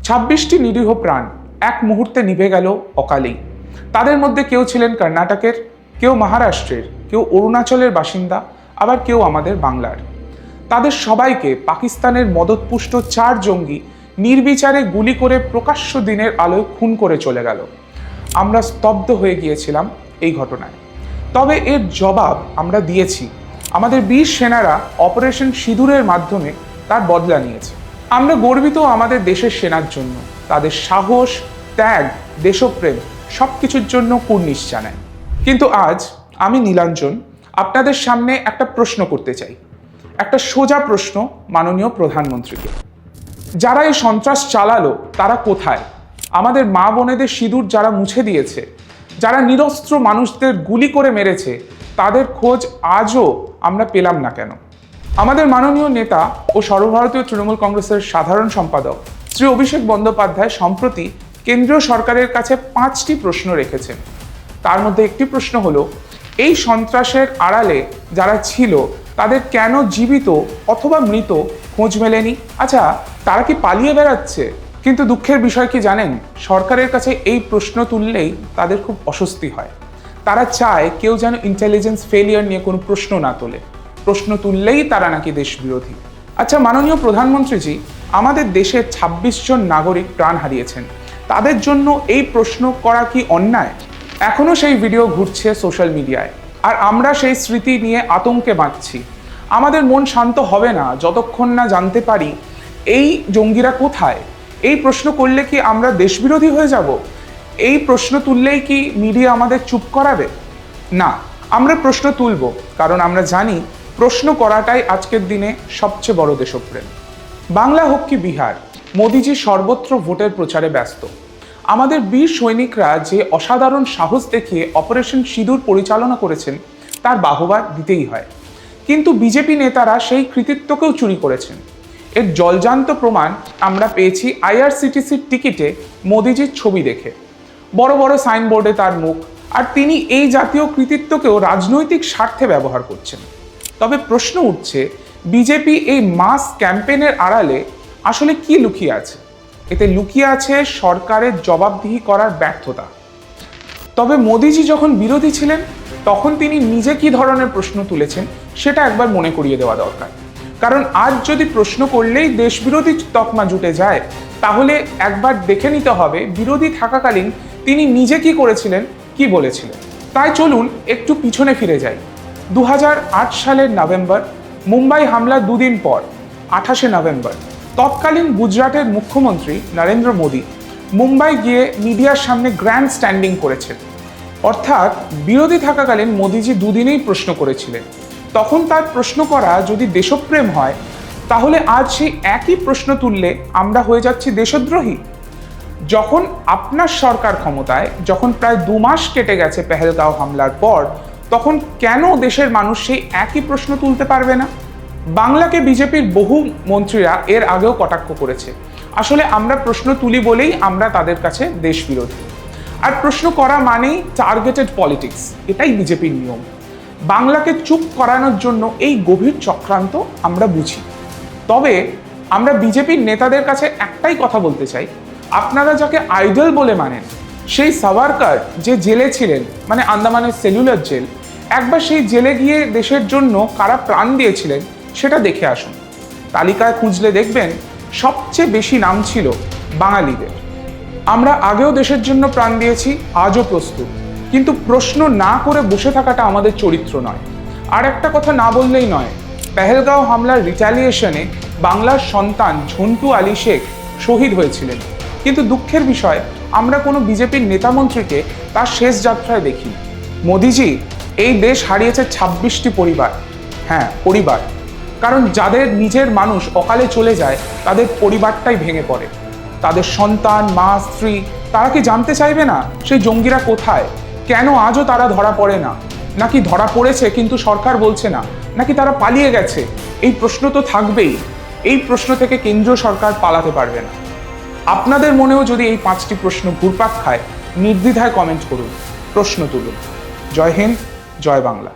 26টি নিরীহ প্রাণ এক মুহূর্তে নিভে গেল অকালেই। তাদের মধ্যে কেউ ছিলেন কর্ণাটকের, কেউ মহারাষ্ট্রের, কেউ অরুণাচলের বাসিন্দা, আবার কেউ আমাদের বাংলার। তাদের সবাইকে পাকিস্তানের মদতপুষ্ট 4 জঙ্গি নির্বিচারে গুলি করে প্রকাশ্য দিনের আলোয় খুন করে চলে গেল। আমরা স্তব্ধ হয়ে গিয়েছিলাম এই ঘটনায়। তবে এর জবাব আমরা দিয়েছি। আমাদের বীর সেনারা অপারেশন সিঁদুরের মাধ্যমে তার বদলা নিয়েছে। আমরা গর্বিত আমাদের দেশের সেনার জন্য। তাদের সাহস, ত্যাগ, দেশপ্রেম সব কিছুর জন্য কুর্নিশ জানাই। কিন্তু আজ আমি নীলাঞ্জন আপনাদের সামনে একটা প্রশ্ন করতে চাই, একটা সোজা প্রশ্ন মাননীয় প্রধানমন্ত্রীকে। যারা এই সন্ত্রাস চালালো তারা কোথায়? আমাদের মা বোনেদের সিঁদুর যারা মুছে দিয়েছে, যারা নিরস্ত্র মানুষদের গুলি করে মেরেছে, তাদের খোঁজ আজও আমরা পেলাম না কেন? আমাদের মাননীয় নেতা ও সর্বভারতীয় তৃণমূল কংগ্রেসের সাধারণ সম্পাদক শ্রী অভিষেক বন্দ্যোপাধ্যায় সম্প্রতি কেন্দ্রীয় সরকারের কাছে 5টি প্রশ্ন রেখেছেন। তার মধ্যে একটি প্রশ্ন হলো, এই সন্ত্রাসের আড়ালে যারা ছিল তাদের কেন জীবিত অথবা মৃত খোঁজ মেলেনি? আচ্ছা, তারা কি পালিয়ে বেড়াচ্ছে? কিন্তু দুঃখের বিষয় কি জানেন, সরকারের কাছে এই প্রশ্ন তুললেই তাদের খুব অস্বস্তি হয়। তারা চায় কেউ যেন ইন্টেলিজেন্স ফেলিয়ার নিয়ে কোনো প্রশ্ন না তোলে। প্রশ্ন তুললেই তারা নাকি দেশ বিরোধী। আচ্ছা মাননীয় প্রধানমন্ত্রীজি, আমাদের দেশের 26 জন নাগরিক প্রাণ হারিয়েছেন। তাদের জন্য এই প্রশ্ন করা কি অন্যায়? এখনো সেই ভিডিও ঘুরছে সোশ্যাল মিডিয়ায়, আর আমরা সেই স্মৃতি নিয়ে আতঙ্কে বাঁচছি। আমাদের মন শান্ত হবে না যতক্ষণ না জানতে পারি এই জঙ্গিরা কোথায়। এই প্রশ্ন করলে কি আমরা দেশবিরোধী হয়ে যাব? এই প্রশ্ন তুললেই কি মিডিয়া আমাদের চুপ করাবে? না, আমরা প্রশ্ন তুলব, কারণ আমরা জানি প্রশ্ন করাটাই আজকের দিনে সবচেয়ে বড় দেশপ্রেম। বাংলা হোক কি বিহার, মোদিজি সর্বত্র ভোটের প্রচারে ব্যস্ত। আমাদের বীর সৈনিকরা যে অসাধারণ সাহস দেখিয়ে অপারেশন সিঁদুর পরিচালনা করেছেন তার বাহবা দিতেই হয়। কিন্তু বিজেপি নেতারা সেই কৃতিত্বকেও চুরি করেছেন। এর জলজান্ত প্রমাণ আমরা পেয়েছি আইআরসিটিসির টিকিটে মোদিজির ছবি দেখে। বড় বড় সাইনবোর্ডে তার মুখ, আর তিনি এই জাতীয় কৃতিত্বকেও রাজনৈতিক স্বার্থে ব্যবহার করছেন। তবে প্রশ্ন উঠছে, বিজেপি এই মাস ক্যাম্পেইনের আড়ালে আসলে কি লুকিয়ে আছে? এতে লুকিয়ে আছে সরকারের জবাবদিহি করার ব্যর্থতা। তবে মোদিজি যখন বিরোধী ছিলেন তখন তিনি নিজে কি ধরনের প্রশ্ন তুলেছেন সেটা একবার মনে করিয়ে দেওয়া দরকার। কারণ আজ যদি প্রশ্ন করলেই দেশবিরোধী তকমা জুটে যায়, তাহলে একবার দেখে নিতে হবে বিরোধী থাকাকালীন তিনি নিজে কি করেছিলেন, কি বলেছিলেন। তাই চলুন একটু পিছনে ফিরে যাই। 2008 সালের নভেম্বর, মুম্বাই হামলার 2 দিন পর 28শে নভেম্বর তৎকালীন গুজরাটের মুখ্যমন্ত্রী নরেন্দ্র মোদী মুম্বাই গিয়ে মিডিয়ার সামনে গ্র্যান্ড স্ট্যান্ডিং করেছেন। অর্থাৎ বিরোধী থাকাকালীন মোদীজি 2 দিনেই প্রশ্ন করেছিলেন। তখন তার প্রশ্ন করা যদি দেশপ্রেম হয়, তাহলে আজ সেই একই প্রশ্ন তুললে আমরা হয়ে যাচ্ছি দেশদ্রোহী। যখন আপনার সরকার ক্ষমতায়, যখন প্রায় 2 মাস কেটে গেছে পেহেলগাঁও হামলার পর, তখন কেন দেশের মানুষ সেই একই প্রশ্ন তুলতে পারবে না? বাংলাকে বিজেপির বহু মন্ত্রীরা এর আগেও কটাক্ষ করেছে। আসলে আমরা প্রশ্ন তুলি বলেই আমরা তাদের কাছে দেশ বিরোধী। আর প্রশ্ন করা মানেই টার্গেটেড পলিটিক্স, এটাই বিজেপির নিয়ম। বাংলাকে চুপ করানোর জন্য এই গভীর চক্রান্ত আমরা বুঝি। তবে আমরা বিজেপির নেতাদের কাছে একটাই কথা বলতে চাই, আপনারা যাকে আইডল বলে মানেন, সেই সাভারকার যে জেলে ছিলেন, মানে আন্দামানের সেলুলার জেল, একবার সেই জেলে গিয়ে দেশের জন্য কারা প্রাণ দিয়েছিলেন সেটা দেখে আসুন। তালিকায় খুঁজলে দেখবেন সবচেয়ে বেশি নাম ছিল বাঙালিদের। আমরা আগেও দেশের জন্য প্রাণ দিয়েছি, আজও প্রস্তুত। কিন্তু প্রশ্ন না করে বসে থাকাটা আমাদের চরিত্র নয়। আর একটা কথা না বললেই নয়, পেহেলগাঁও হামলার রিট্যালিয়েশনে বাংলার সন্তান ঝন্টু আলী শেখ শহীদ হয়েছিলেন। কিন্তু দুঃখের বিষয়, আমরা কোনো বিজেপির নেতামন্ত্রীকে তার শেষ যাত্রায় দেখি। মোদিজি, এই দেশ হারিয়েছে 26টি পরিবার। হ্যাঁ, পরিবার। কারণ যাদের নিজের মানুষ অকালে চলে যায়, তাদের পরিবারটাই ভেঙে পড়ে। তাদের সন্তান, মা, স্ত্রী, তারা কি জানতে চাইবে না সেই জঙ্গিরা কোথায়? কেন আজও তারা ধরা পড়ে না? নাকি ধরা পড়েছে কিন্তু সরকার বলছে না? নাকি তারা পালিয়ে গেছে? এই প্রশ্ন তো থাকবেই। এই প্রশ্ন থেকে কেন্দ্রীয় সরকার পালাতে পারবে না। আপনাদের মনেও যদি এই 5টি প্রশ্ন ঘুরপাক খায়, নির্দ্বিধায় কমেন্ট করুন, প্রশ্ন তুলুন। জয় হিন্দ, জয় বাংলা।